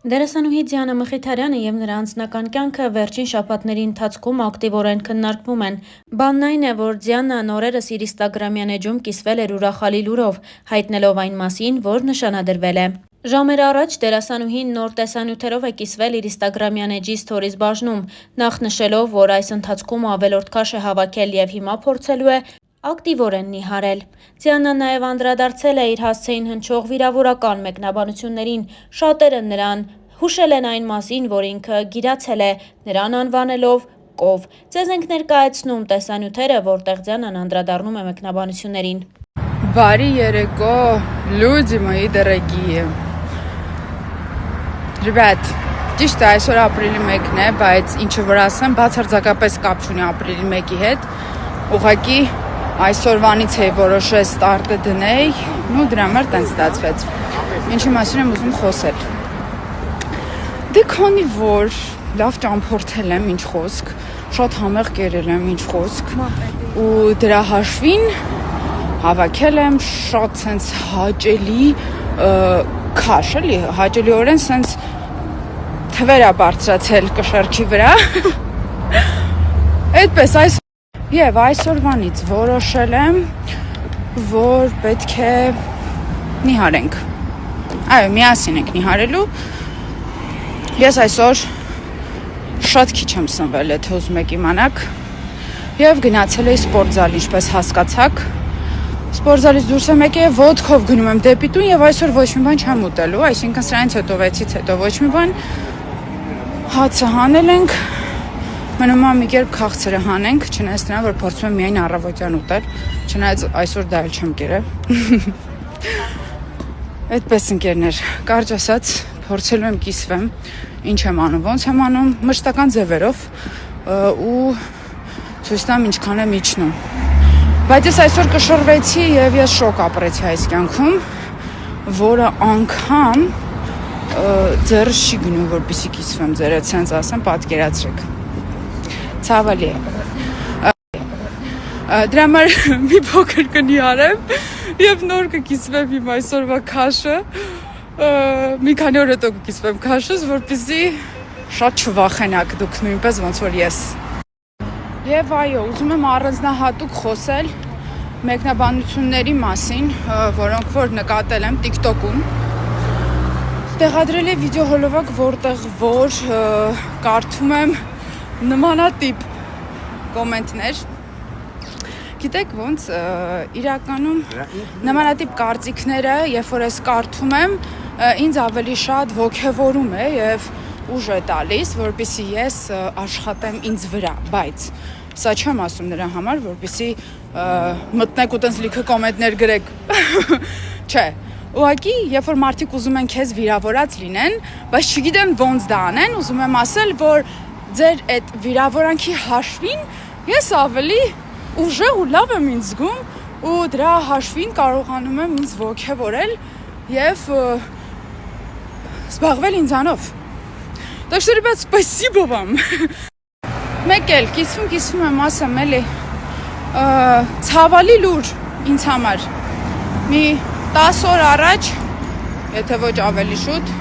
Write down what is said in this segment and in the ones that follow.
Դերասանուհի Դիանա Մխիթարյանը և նրա անձնական կյանքը վերջին շաբաթների ընթացքում ակտիվորեն քննարկվում են։ Բանն այն է, որ Դիանան օրերս իր ինստագրամյան էջում կիսվել էր ուրախալի լուրով, հայտնելով այն մասին, որ նշանադրվել է։ Ժամեր առաջ դերասանուհին նոր տեսանյութերով է կիսվել իր ինստագրամյան էջի սթորիզ բաժնում, նախ նշելով, որ այս ընթացքում ավելորդ քաշ է հավաքել և հիմա փորձելու է ակտիվորեն նիհարել։ Դիանան նաև անդրադարձել է իր հասցեին հնչող վիրավորական մեկնաբանություններին, շատերը նրան հուշել են այն մասին, որ ինքը գիրացել է, նրան անվանելով կով։ Ձեզ ենք ներկայացնում տեսանյութերը, որտեղ Դիանան անդրադառնում է մեկնաբանություններին։ Բարի երեկո, люди мои дорогие. Ребят, ճիշտ է, այսօր ապրիլի 1-ն է, բայց ինչը որ ասեմ, բացարձակապես կապ չունի ապրիլի 1-ի հետ։ Ուղղակի այսօրվանից էի որոշել ստարտը դնեի, ու դրա համար տենց ստացվեց։ Ինչի մասին եմ ուզում խոսել։ Դե քանի որ լավ ճամփորդել եմ, ինչ խոսք, շատ համեղ կերել եմ, ինչ խոսք, ու դրա հաշվին հավաքել եմ շատ սենց հաճելի քաշ, էլի, հաճելիորեն սենց թվեր է բարձրացել կշեռքի վրա։ Այդպես Եվ այսօրվանից որոշել եմ, որ պետք է նիհարենք։ Այո, միասին ենք նիհարելու։ Ես այսօր շատ քիչ եմ սնվել, եթե ուզում եք իմանաք, եւ գնացել էի սպորտզալ, ինչպես հասկացաք։ Սպորտզալից դուրս եմ եկել եւ ոդկով գնում եմ դեպի տուն եւ այսօր ոչ մի բան չեմ ուտելու, այսինքն սրանից հետո 6-ից հետո ոչ մի բան։ Հացը հանել ենք, մնում է մի կերպ քաղցրը հանենք, չնայած նրան, որ փորձում եմ միայն առավոտյան ուտել, չնայած այսօր դա էլ չեմ կերել։ Այդպես ընկերներ, կարճ ասած, փորձելու եմ կիսվեմ, ինչ եմ անում, ոնց եմ անում, մշտական ձևերով ու ցույց տամ ինչքան եմ իջնում։ Բայց ես այսօր կշռվեցի եւ ես շոկ ապրեցի այս կյանքում, որը անգամ ձեռս չի գնում, որպեսզի կիսվեմ ձեր, ցենց ասեմ, պատկերացրեք։ Ցավալի է։ Դրա համար մի փոքր կնիհարեմ եւ նոր կկիսվեմ իմ այսօրվա քաշը։ Մի քանի օր հետո կկիսվեմ քաշս, որպեսզի շատ չվախենաք դուք նույնպես ոնց որ ես։ Եվ այո, ուզում եմ առանձնահատուկ խոսել մեկնաբանությունների մասին, որոնք որ նկատել եմ TikTok-ում։ Տեղադրել է վիդեո հոլովակ, որտեղ որ կարդում եմ նմանատիպ կոմենտներ։ Գիտեք ոնց, իրականում նմանատիպ կարծիքները, երբ որ ես կարդում եմ, ինձ ավելի շատ ոգևորում է եւ ուժ է տալիս, որպեսզի ես աշխատեմ ինձ վրա, բայց սա չեմ ասում նրա համար, որպեսզի մտնեք ու տենց լիքը կոմենտներ գրեք։ Չէ, ուղղակի, երբ որ մարդիկ ուզում են քեզ վիրավորած լինեն, բայց չգիտեն ոնց դա անեն, ուզում եմ ասել, որ ձեր այդ վիրավորանքի հաշվին ես ավելի ուժեղ ու լավ եմ ինձ զգում ու դրա հաշվին կարողանում եմ ինձ ոգևորել եւ զբաղվել ինձանով։ Так что, ребят, спасибо вам. Մեկ էլ կիսվում եմ ասեմ էլի ցավալի լուր ինձ համար։ Մի 10 օր առաջ, եթե ոչ ավելի շուտ,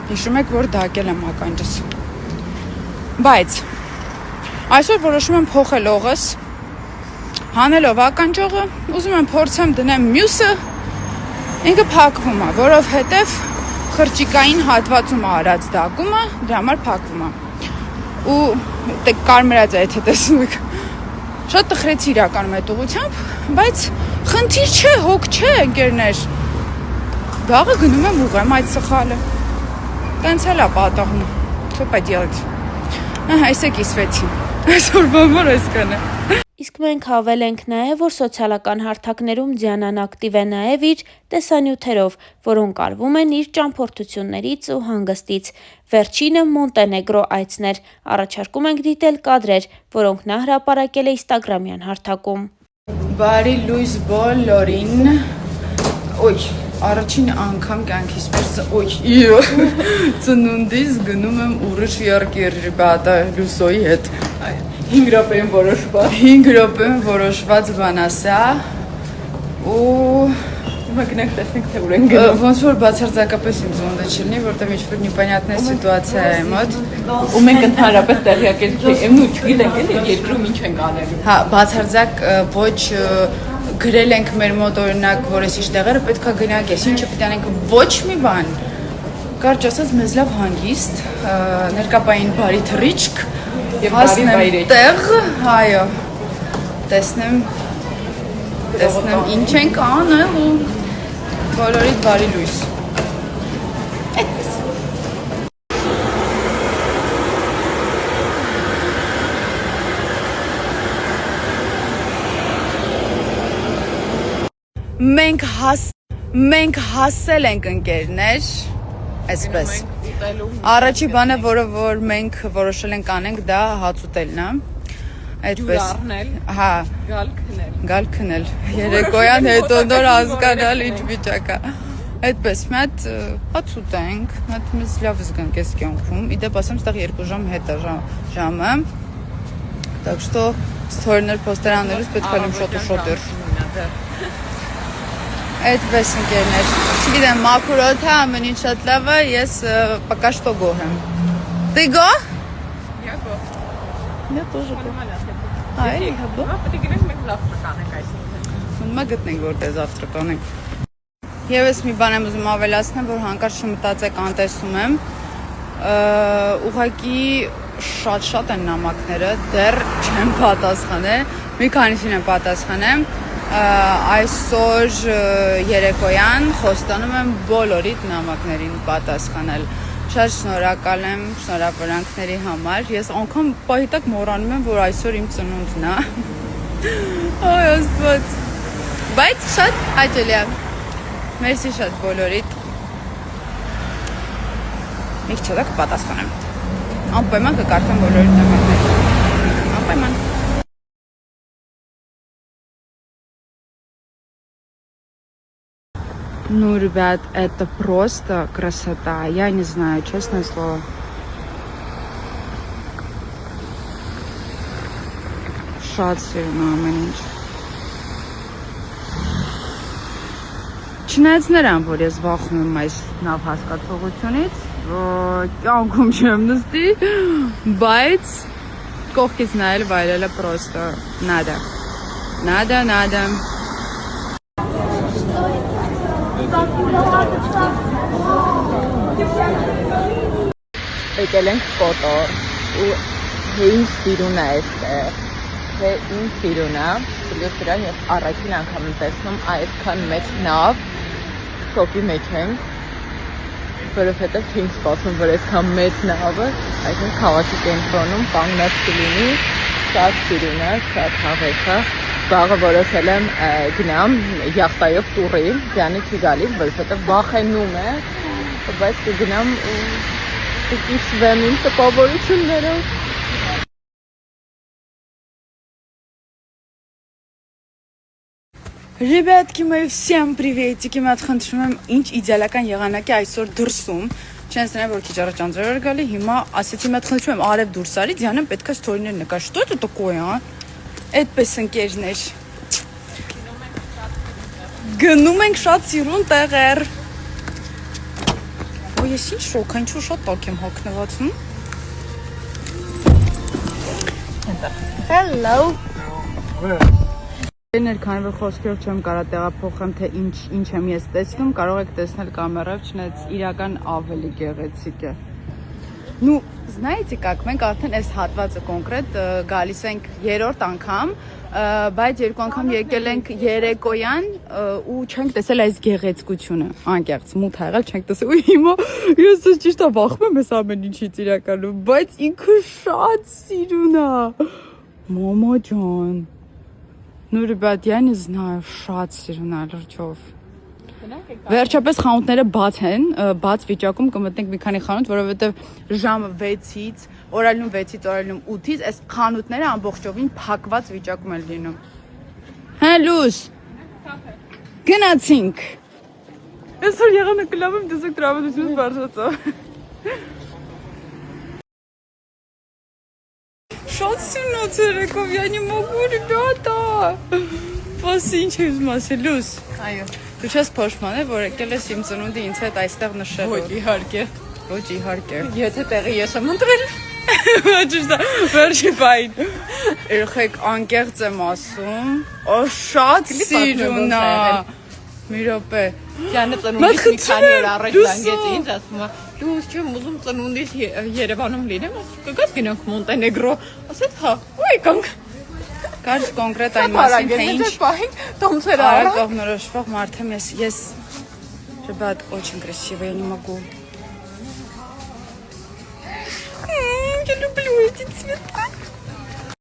հիշում եք, որ դակել եմ ականջս։ Բայց այսօր որոշում եմ փոխել օղս, հանելով ականջողը, ուզում եմ փորձեմ դնեմ մյուսը, ինքը փակվում է, որովհետև խրճիկային հատվածում արած դակումը դրա համար փակվում է։ Ու կարմրած է, եթե տեսնում եք։ Շատ տխրեցի իրականում այդ ուղությամբ, բայց խնդիր չէ, հոգ չէ, ընկերներ։ Դաղը գնում եմ ուղղեմ այդ սխալը։ Տենց էլ է պատահում։ Что поделать։ Այսը կիսվեցի։ Այսօր բամոր այսքան է։ Իսկ մենք հավել ենք նաև, որ սոցիալական հարթակներում Դիանան ակտիվ է նաև իր տեսանյութերով, որոնք արվում են իր ճամփորդություններից ու հանգստից։ Վերջինը Մոնտենեգրո այցն էր։ Առաջարկում ենք դիտել կադրեր, որոնք նա հրապարակել է ինստագրամյան հարթակում։ Բարի լույս բոլորին։ Ոյ, առաջին անգամ կյանքիս պես ծնունդից գնում եմ ուրիշ երկիր, ռեբատա, լուսոյի հետ։ 5 րոպեին որոշված։ 5 րոպեին որոշված բան ասա։ Ու Մեկնենք տեսնենք թե ուր են գնում։ Ոնց որ բացարձակապես իմ զոնդը չլինի, որտեղ ինչ-որ непонятная սիտուացիա է մոտ։ Ու մենք ընդհանրապես տեղյակ ենք, ну չգիտենք էլի երկրում ինչ ենք անելու։ Հա, բացարձակ ոչ գրել ենք մեր մոտ օրինակ, որ այս ինչ տեղերը պետքա գնանք, այս ինչը պետք է անենք, ոչ մի բան։ Կարճ ասած մեզ լավ հանգիստ, ներկապային բարի թռիչք Եվ բարի վայրեջ։ տեղ, այո, տեսնեմ ինչ ենք անել ու բոլորիդ բարի լույս։ Այդպես։ Մենք հասել ենք ընկերներ, այսպես։ Առաջի բանը, որ մենք որոշել ենք անենք, դա հաց ուտելն է։ Այդպես։ Առնել, Հա, գալ քնել։ Երեկոյան հետո նոր հասկանալ ինչ վիճակ է։ Այդպես, մի հատ հաց ուտենք, մի հատ մեզ լավ զգանք այս կյանքում։ Իդեպ ասեմ, ստեղ 2 ժամ հետ է ժամը։ Так что ստորներ պոստերաներուց պետք է լինեմ շոտ-շոտեր։ Այդպես ընկերներ։ Չգիտեմ, մաքուր է, ամեն ինչ շատ լավ է, ես пока что գոհ եմ։ Ты го? Я го։ Я тоже го։ Այ, հա, պետք է գնանք մենք завтрак անենք այսինքն։ Մնա գտնենք որտեղ завтрак անենք։ Եվս մի բան եմ ուզում ավելացնել, որ հանկարծ չմտածեք անտեսում եմ։ Ուղղակի շատ են նամակները, դեռ չեմ պատասխանել, մի քանիսին եմ պատասխանել։ Այսօր երեկոյան խոստանում եմ բոլորիդ նամակներին պատասխանել։ Շատ շնորհակալ եմ շնորհավորանքների համար։ Ես անգամ պահիտակ մոռանում եմ, որ այսօր իմ ծնունդն է։ Այ աստված։ Բայց շատ հաճելի է։ Մերսի շատ բոլորիդ։ Մի քիչ չեք պատասխանեմ։ Անպայման կկարդամ բոլորիդ նամակները։ Անպայման։ Ну, ребят, это просто красота. Я не знаю, честное слово. Շատ սիրուն ամեն ինչ։ Չնայած նրան, որ ես վախում եմ այս նավ հասկացողությունից, կյանքում չեմ նստի, բայց կողքից նայել վայրելը просто надо. Надо. Եկել ենք կոտոր ու հենց սիրուն է այստեղ, թե ինչ սիրուն է, դուք դրան ես առաջին անգամ եմ տեսնում այսքան մեծ նավ, շոկի մեջ ենք, որովհետև չենք սպասում, որ այսքան մեծ նավը, այսինքն քաղաքի կենտրոնում կանգնած կլինի, շատ սիրուն է, շատ հավես է, վաղը որոշել եմ գնամ յախտայով տուրի, դրանից չի գալիս, որովհետև վախենում է, բայց կգնամ ու կկիսվեմ իմ տպավորություններով։ Ребятки мои, всем приветики, մի հատ խնդրում եմ, ինչ իդեալական եղանակ է այսօր դրսում։ Չենց նրան որ քիչ առաջ անձրև էր գալի, հիմա ասեցի մի հատ խնդրում եմ արև դուրս արի, Դիանան պետքա ստորիներ նկար։ Что это такое, а? Այդպես ընկերներ։ Գնում ենք շատ սիրուն տեղեր։ Ոյ, ես ինչ շոկ, ինչու շատ տակ եմ հոգնված, Hello։ Քանի որ խոսքերով չեմ կարող տեղափոխեմ, թե ինչ եմ ես տեսնում, կարող եք տեսնել կամերայով, չնայած իրական ավելի գեղեցիկ է։ Ну, знаете как, մենք արդեն այս հատվածը կոնկրետ գալիս ենք 3-րդ անգամ, բայց 2 անգամ եկել ենք երեկոյան ու չենք տեսել այս գեղեցկությունը, անկեղծ մութ ա եղել, չենք տեսել։ Ու հիմա ես ճիշտ է վախում եմ այս ամեն ինչից իրականում, բայց ինքը շատ սիրուն է։ Մամա ջան։ Ну, ребят, я не знаю, շատ սիրուն է լրջով։ Վերջապես խանութները բաց են, բաց վիճակում կմտնենք մի քանի խանութ, որովհետև ժամը 6-ից, օրալնում 6-ից, օրալնում 8-ից, այս խանութները ամբողջովին փակված վիճակում են լինում։ Հա, լույս։ Գնացինք։ Այսօր եղանակը լավ եմ, դեսեք տրամադրությունից բարձրացավ։ Շատ սիրուն երեկով, я не могу, ребята։ Պասի ինչ եմ ասել, լույս։ Այո։ Դու չես փոշմանել, որ եկել ես իմ ծնունդի ինձ հետ այստեղ նշելու։ Ոչ իհարկե։ Ոչ իհարկե։ Եթե տեղի ես եմ ընտրել։ Ճիշտ է, վերջի բան։ Երեխեք անկեղծ եմ ասում։ Օ շատ սիրուն է։ Մի րոպե։ Յանը ծնունդից մի քանի օր առաջ զանգեց ինձ, ասում է, դու չեմ ուզում ծնունդից Երևանում լինեմ, ասում կգաս գնանք Մոնտենեգրո։ Ասեց, հա, ու եկանք։ Կար կոնկրետ այն մասին, թե ինչ տոմսեր արա կողմնորոշվող մարդ եմ ես Ребят, очень красиво, я не могу. Я люблю эти цвета.